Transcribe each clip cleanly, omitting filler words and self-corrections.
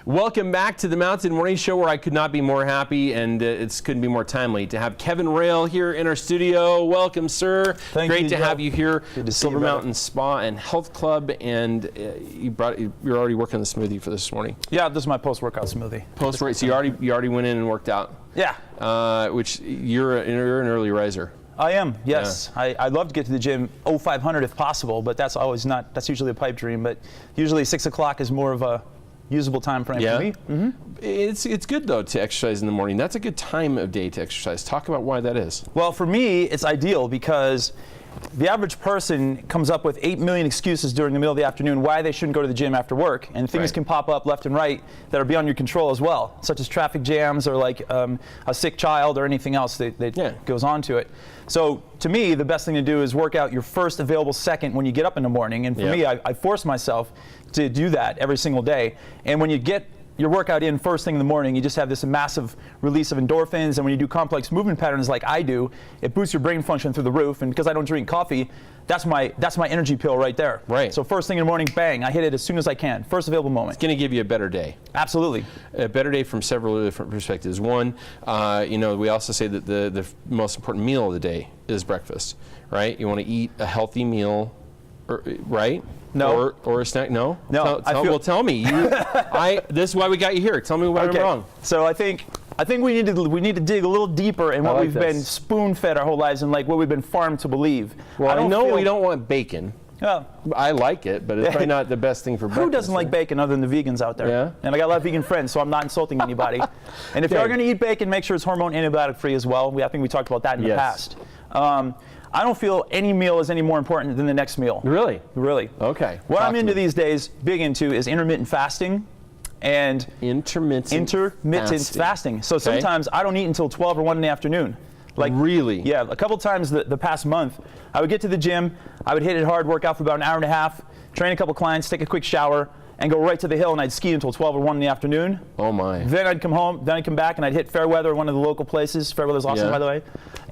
Welcome back to the Mountain Morning Show, where I could not be more happy, and it couldn't be more timely to have Kevin Rail here in our studio. Welcome, sir. Thank you, Great to Joe. have you here. Good to see Silver you, brother. Mountain Spa and Health Club, and you're already working on the smoothie for this morning. Yeah, this is my post-workout smoothie. Post-workout, so you already went in and worked out. Yeah. Which you're an early riser. I am, yes. Yeah. I'd love to get to the gym 0500 if possible, but that's usually a pipe dream. But usually 6 o'clock is more of a usable time frame for me. Mm-hmm. It's good, though, to exercise in the morning. That's a good time of day to exercise. Talk about why that is. Well, for me, it's ideal because the average person comes up with 8 million excuses during the middle of the afternoon why they shouldn't go to the gym after work, and things can pop up left and right that are beyond your control as well, such as traffic jams or like a sick child or anything else that goes on to it. So to me, the best thing to do is work out your first available second when you get up in the morning, and for me, I force myself to do that every single day. And when you get your workout in first thing in the morning, you just have this massive release of endorphins, and when you do complex movement patterns like I do, it boosts your brain function through the roof. And because I don't drink coffee, that's my energy pill right there. Right. So first thing in the morning, bang, I hit it as soon as I can. First available moment. It's going to give you a better day. Absolutely. A better day from several different perspectives. One, we also say that the most important meal of the day is breakfast, right? You want to eat a healthy meal, right? No. Or a snack? No? No. Tell me. This is why we got you here. Tell me why I'm wrong. So I think we need to dig a little deeper in what we've been spoon-fed our whole lives and like what we've been farmed to believe. Well, I know we don't want bacon. Yeah. I like it, but it's probably not the best thing for breakfast. Who doesn't like bacon other than the vegans out there? Yeah. And I got a lot of vegan friends, so I'm not insulting anybody. And if you are going to eat bacon, make sure it's hormone antibiotic free as well. I think we talked about that in the past. I don't feel any meal is any more important than the next meal. Really? Really. Okay. What I'm into these days, big into, is intermittent fasting and intermittent fasting. So sometimes I don't eat until 12 or 1 in the afternoon. Like, really? Yeah, a couple times the past month, I would get to the gym, I would hit it hard, work out for about an hour and a half, train a couple clients, take a quick shower, and go right to the hill, and I'd ski until 12 or 1 in the afternoon. Oh my. Then I'd come home, then I'd come back, and I'd hit Fairweather, one of the local places. Fairweather's awesome, by the way.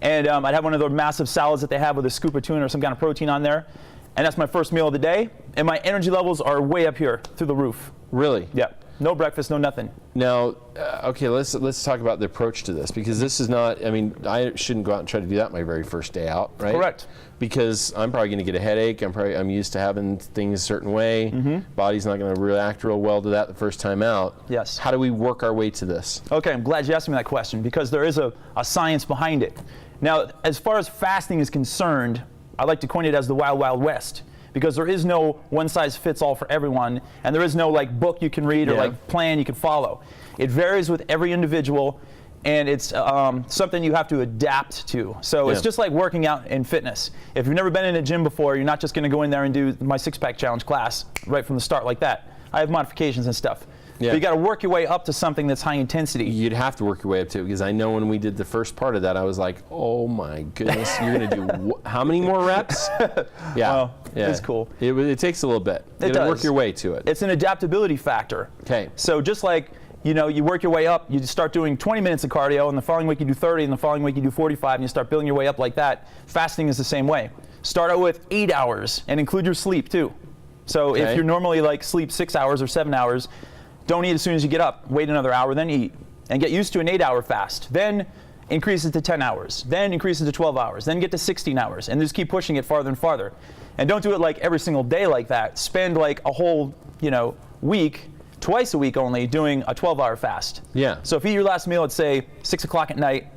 And I'd have one of those massive salads that they have with a scoop of tuna or some kind of protein on there. And that's my first meal of the day. And my energy levels are way up here, through the roof. Really? Yeah. No breakfast, no nothing. Now, okay, let's talk about the approach to this, because this is not, I shouldn't go out and try to do that my very first day out, right? Correct. Because I'm probably going to get a headache. I'm used to having things a certain way. Body's not going to react real well to that the first time out. Yes. How do we work our way to this? Okay, I'm glad you asked me that question, because there is a science behind it. Now, as far as fasting is concerned, I like to coin it as the Wild Wild West, because there is no one-size-fits-all for everyone, and there is no like book you can read or like plan you can follow. It varies with every individual, and it's something you have to adapt to. So it's just like working out in fitness. If you've never been in a gym before, you're not just going to go in there and do my six-pack challenge class right from the start like that. I have modifications and stuff. Yeah. But you got to work your way up to something that's high intensity. You'd have to work your way up to it, because I know when we did the first part of that, I was like, oh my goodness, you're going to do how many more reps? Well, it's cool. It takes a little bit. You got to work your way to it. It's an adaptability factor. Okay. So just like, you work your way up, you start doing 20 minutes of cardio, and the following week you do 30, and the following week you do 45, and you start building your way up like that. Fasting is the same way. Start out with 8 hours, and include your sleep too. So if you're normally like sleep 6 hours or 7 hours, don't eat as soon as you get up. Wait another hour, then eat. And get used to an 8-hour fast. Then increase it to 10 hours. Then increase it to 12 hours. Then get to 16 hours. And just keep pushing it farther and farther. And don't do it like every single day like that. Spend like a whole week, twice a week only, doing a 12-hour fast. Yeah. So if you eat your last meal at, say, 6 o'clock at night,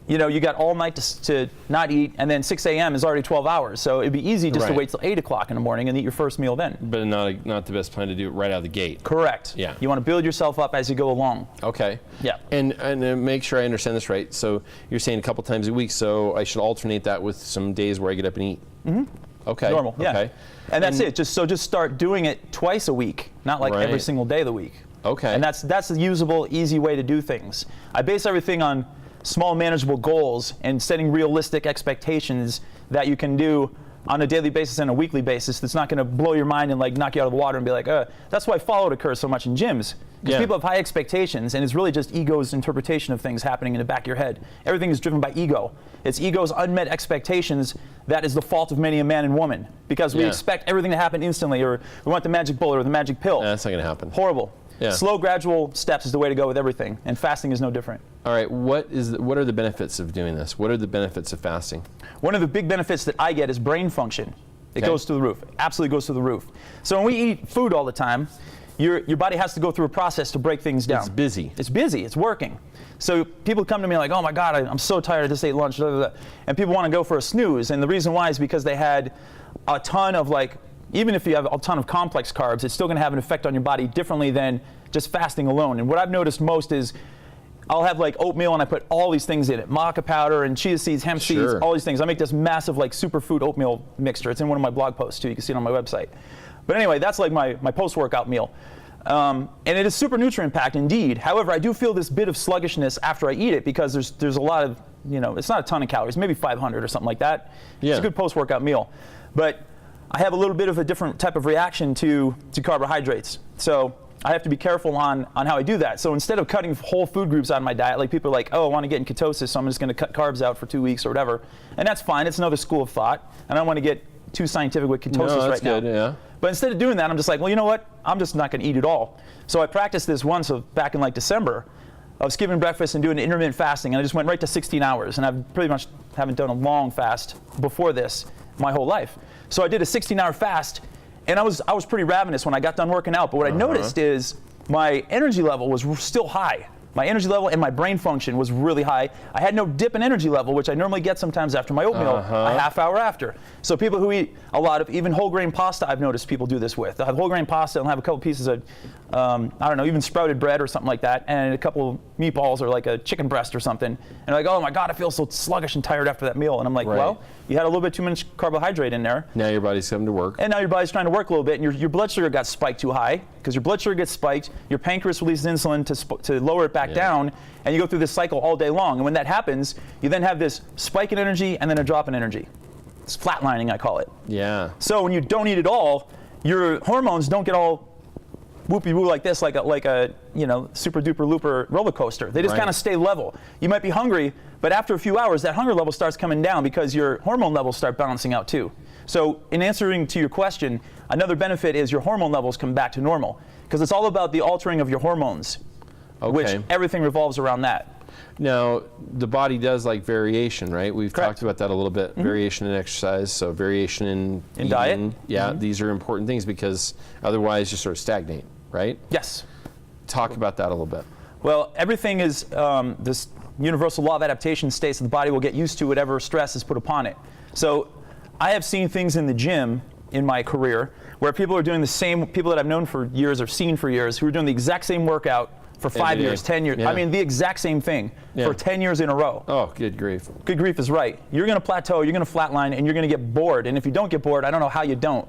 you got all night to not eat, and then 6 a.m. is already 12 hours. So it'd be easy just to wait till 8 o'clock in the morning and eat your first meal then. But not the best plan to do it right out of the gate. Correct. Yeah. You want to build yourself up as you go along. Okay. Yeah. And make sure I understand this right. So you're saying a couple times a week, so I should alternate that with some days where I get up and eat. Okay. Normal. Yeah. Okay. And that's it. Just start doing it twice a week, not like every single day of the week. Okay. And that's a usable, easy way to do things. I base everything on small, manageable goals and setting realistic expectations that you can do on a daily basis and a weekly basis. That's not going to blow your mind and like knock you out of the water and be like, that's why follow occurs so much in gyms. Because people have high expectations, and it's really just ego's interpretation of things happening in the back of your head. Everything is driven by ego. It's ego's unmet expectations that is the fault of many a man and woman. Because we expect everything to happen instantly, or we want the magic bullet or the magic pill. That's not going to happen. Horrible. Yeah. Slow, gradual steps is the way to go with everything, and fasting is no different. All right, what are the benefits of doing this? What are the benefits of fasting? One of the big benefits that I get is brain function. It goes through the roof. Absolutely goes through the roof. So when we eat food all the time, your body has to go through a process to break things down. It's busy. It's busy. It's working. So people come to me like, oh my God, I'm so tired. I just ate lunch. Blah, blah, blah. And people want to go for a snooze. And the reason why is because they had a ton of even if you have a ton of complex carbs, it's still going to have an effect on your body differently than just fasting alone. And what I've noticed most is I'll have oatmeal and I put all these things in it, maca powder and chia seeds, hemp seeds, all these things. I make this massive superfood oatmeal mixture. It's in one of my blog posts too. You can see it on my website. But anyway, that's my post-workout meal. And it is super nutrient packed indeed. However, I do feel this bit of sluggishness after I eat it because there's a lot of, it's not a ton of calories, maybe 500 or something like that. Yeah. It's a good post-workout meal. But I have a little bit of a different type of reaction to carbohydrates. So I have to be careful on how I do that. So instead of cutting whole food groups out of my diet, people are like, oh, I want to get in ketosis, so I'm just going to cut carbs out for 2 weeks or whatever. And that's fine. It's another school of thought. And I don't want to get too scientific with ketosis right now. Yeah. But instead of doing that, I'm just like, well, you know what? I'm just not going to eat at all. So I practiced this once back in December. I was skipping breakfast and doing intermittent fasting, and I just went right to 16 hours. And I pretty much haven't done a long fast before this my whole life. So I did a 16-hour fast, and I was pretty ravenous when I got done working out. But what I noticed is my energy level was still high. My energy level and my brain function was really high. I had no dip in energy level, which I normally get sometimes after my oatmeal, a half hour after. So people who eat a lot of even whole grain pasta, I've noticed people do this with. They'll have whole grain pasta and have a couple pieces of, I don't know, even sprouted bread or something like that, and a couple meatballs or a chicken breast or something. And they're like, oh my God, I feel so sluggish and tired after that meal. And I'm like, well, you had a little bit too much carbohydrate in there. Now your body's coming to work. And now your body's trying to work a little bit, and your blood sugar got spiked too high. Because your blood sugar gets spiked, your pancreas releases insulin to lower it back down, and you go through this cycle all day long. And when that happens, you then have this spike in energy and then a drop in energy. It's flatlining, I call it. Yeah. So when you don't eat at all, your hormones don't get all whoopie-woo like this, like a super duper looper roller coaster. They just kind of stay level. You might be hungry, but after a few hours, that hunger level starts coming down because your hormone levels start balancing out too. So in answering to your question, another benefit is your hormone levels come back to normal, because it's all about the altering of your hormones, which everything revolves around that. Now, the body does like variation, right? We've talked about that a little bit. Variation in exercise, so variation in eating. Diet. Yeah, these are important things because otherwise you sort of stagnate, right? Yes. Talk about that a little bit. Well, everything is, this universal law of adaptation states that the body will get used to whatever stress is put upon it. So I have seen things in the gym in my career where people are doing the same, people that I've known for years or seen for years, who are doing the exact same workout for 5 years, 10 years. I mean, the exact same thing for 10 years in a row. Oh, good grief. Good grief is right. You're going to plateau, you're going to flatline, and you're going to get bored. And if you don't get bored, I don't know how you don't.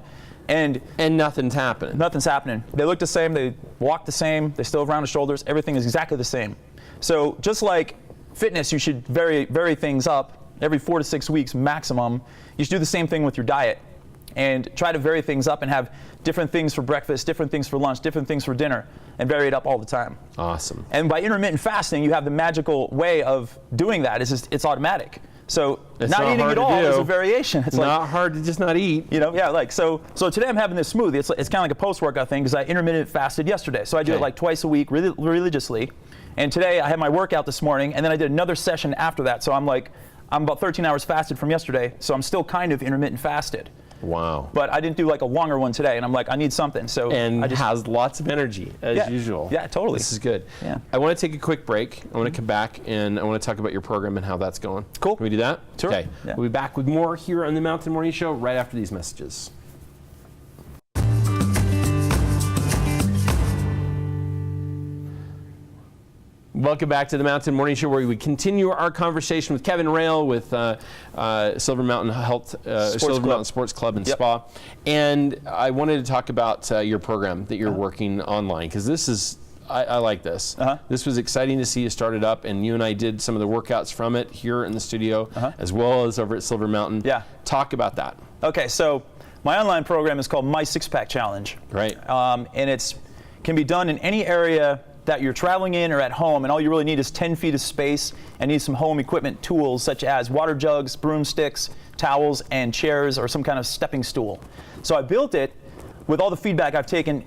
And nothing's happening. Nothing's happening. They look the same, they walk the same, they still have rounded shoulders, everything is exactly the same. So just like fitness, you should vary things up every 4 to 6 weeks maximum. You should do the same thing with your diet and try to vary things up and have different things for breakfast, different things for lunch, different things for dinner, and vary it up all the time. Awesome. And by intermittent fasting, you have the magical way of doing that. It's automatic. So it's not eating at all is a variation. It's not hard to just not eat. So today I'm having this smoothie. It's kind of like a post-workout thing because I intermittent fasted yesterday. So I do it twice a week religiously. And today I had my workout this morning, and then I did another session after that. So I'm about 13 hours fasted from yesterday. So I'm still kind of intermittent fasted. Wow. But I didn't do a longer one today, and I'm like, I need something. So and I just has lots of energy as usual. Yeah, totally. This is good. Yeah. I want to take a quick break. I want to come back and I want to talk about your program and how that's going. Cool. Can we do that? Sure. Okay. Yeah. We'll be back with more here on the Mountain Morning Show right after these messages. Welcome back to the Mountain Morning Show, where we continue our conversation with Kevin Rail with Silver Mountain Mountain Sports Club and Spa. And I wanted to talk about your program that you're working online, because this is, I like this. This was exciting to see you start it up, and you and I did some of the workouts from it here in the studio, as well as over at Silver Mountain. Yeah. Talk about that. Okay, so my online program is called My Six Pack Challenge. Right. And it can be done in any area that you're traveling in or at home, and all you really need is 10 feet of space and need some home equipment tools such as water jugs, broomsticks, towels, and chairs, or some kind of stepping stool. So I built it with all the feedback I've taken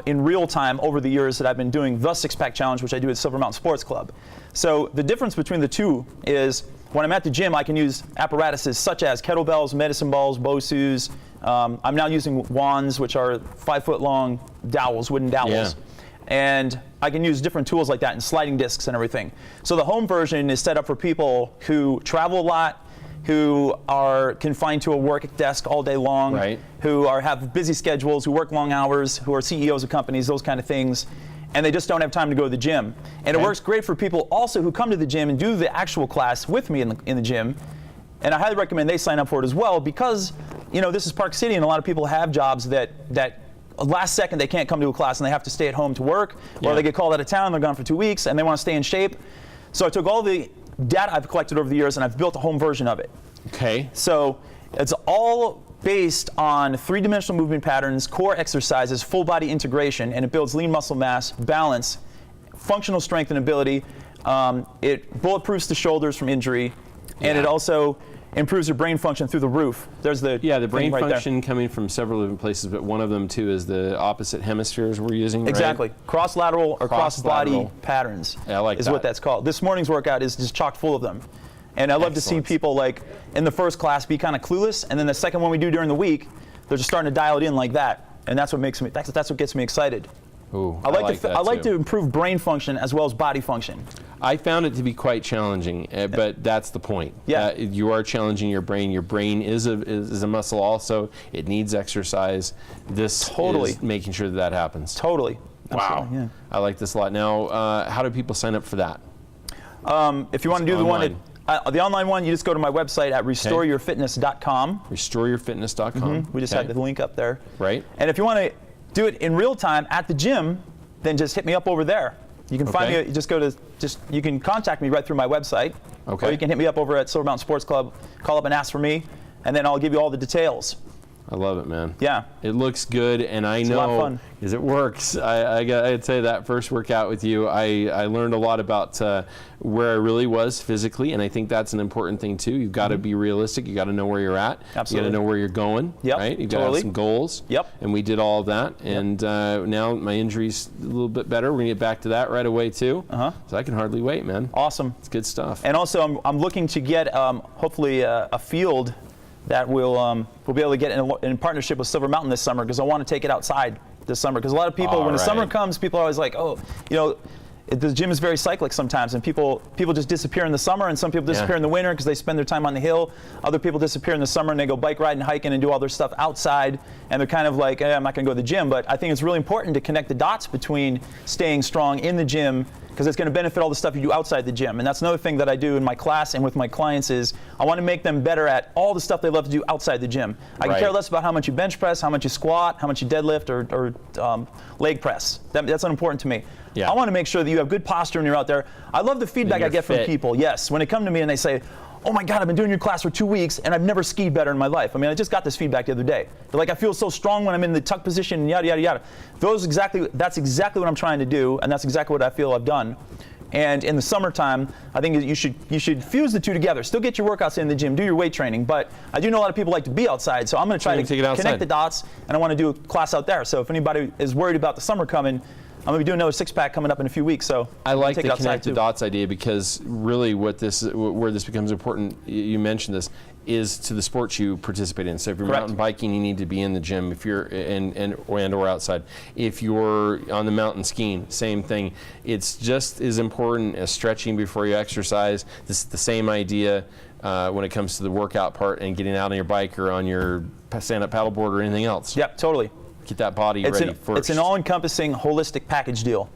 in real time over the years that I've been doing the six-pack challenge, which I do at Silver Mountain Sports Club. So the difference between the two is when I'm at the gym, I can use apparatuses such as kettlebells, medicine balls, BOSUs. I'm now using wands, which are 5-foot-long dowels, wooden dowels. Yeah. And I can use different tools like that and sliding discs and everything. So the home version is set up for people who travel a lot, who are confined to a work desk all day long, right, who have busy schedules, who work long hours, who are CEOs of companies, those kind of things, and they just don't have time to go to the gym. And it works great for people also who come to the gym and do the actual class with me in the gym. And I highly recommend they sign up for it as well, because this is Park City and a lot of people have jobs that last second they can't come to a class and they have to stay at home to work, or they get called out of town, they're gone for 2 weeks, and they want to stay in shape. So I took all the data I've collected over the years and I've built a home version of it. Okay. So it's all based on three-dimensional movement patterns, core exercises, full body integration, and it builds lean muscle mass, balance, functional strength and ability. It bulletproofs the shoulders from injury, and it also improves your brain function through the roof. There's the brain right function coming from several different places, but one of them too is the opposite hemispheres we're using. Exactly. Right? Cross-lateral or cross-body patterns is what that's called. This morning's workout is just chock full of them. And I love to see people, like, in the first class be kind of clueless, and then the second one we do during the week, they're just starting to dial it in like that. And that's what makes me, that's what gets me excited. Ooh, I like to improve brain function as well as body function. I found it to be quite challenging, but that's the point. Yeah. You are challenging your brain. Your brain is a muscle also. It needs exercise. This is making sure that happens. Totally. Wow. Yeah. I like this a lot. Now, how do people sign up for that? If you want to do the online one, you just go to my website at restoreyourfitness.com. Restoreyourfitness.com. We just had the link up there. Right. And if you want to do it in real time at the gym, then just hit me up over there. You can find me. You can contact me right through my website. Okay. Or you can hit me up over at Silver Mountain Sports Club. Call up and ask for me, and then I'll give you all the details. I love it, man. Yeah. It looks good, and I know a lot of fun. Because it works. I'd say that first workout with you, I learned a lot about where I really was physically, and I think that's an important thing too. You've got to be realistic. You got to know where you're at. Absolutely. You got to know where you're going. Yep. Right. You've got to have some goals. Yep. And we did all of that, and now my injury's a little bit better. We're gonna get back to that right away too. So I can hardly wait, man. Awesome. It's good stuff. And also, I'm looking to get hopefully a field that we'll be able to get in partnership with Silver Mountain this summer, because I want to take it outside this summer. Because a lot of people, when the summer comes, people are always like, oh, the gym is very cyclic sometimes, and people just disappear in the summer, and some people disappear in the winter because they spend their time on the hill. Other people disappear in the summer and they go bike riding, hiking, and do all their stuff outside, and they're kind of like, I'm not going to go to the gym. But I think it's really important to connect the dots between staying strong in the gym, because it's going to benefit all the stuff you do outside the gym. And that's another thing that I do in my class and with my clients is I want to make them better at all the stuff they love to do outside the gym. I can care less about how much you bench press, how much you squat, how much you deadlift, or leg press. That's unimportant to me. I want to make sure that you have good posture when you're out there. I love the feedback I get from people. Yes, when they come to me and they say, oh my God, I've been doing your class for 2 weeks and I've never skied better in my life. I mean, I just got this feedback the other day. They're like, I feel so strong when I'm in the tuck position and yada, yada, yada. That's exactly what I'm trying to do, and that's exactly what I feel I've done. And in the summertime, I think you should fuse the two together. Still get your workouts in the gym, do your weight training, but I do know a lot of people like to be outside, so I'm going to try to connect the dots, and I want to do a class out there. So if anybody is worried about the summer coming, I'm going to be doing another six-pack coming up in a few weeks. So I like the connect the dots idea, because really where this becomes important, you mentioned this, is to the sports you participate in. So if you're mountain biking, you need to be in the gym. If you're or outside. If you're on the mountain skiing, same thing. It's just as important as stretching before you exercise. This is the same idea when it comes to the workout part and getting out on your bike or on your stand-up paddleboard or anything else. Yep, totally. Get that body ready first. It's an all-encompassing, holistic package deal.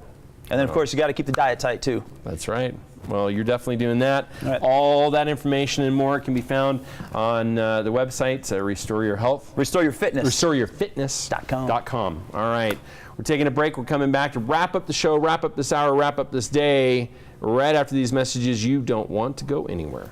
And then, of course, you got to keep the diet tight, too. That's right. Well, you're definitely doing that. All that information and more can be found on the website, Restore Your Health. Restore Your Fitness. RestoreYourFitness.com. All right. We're taking a break. We're coming back to wrap up the show, wrap up this hour, wrap up this day, right after these messages. You don't want to go anywhere.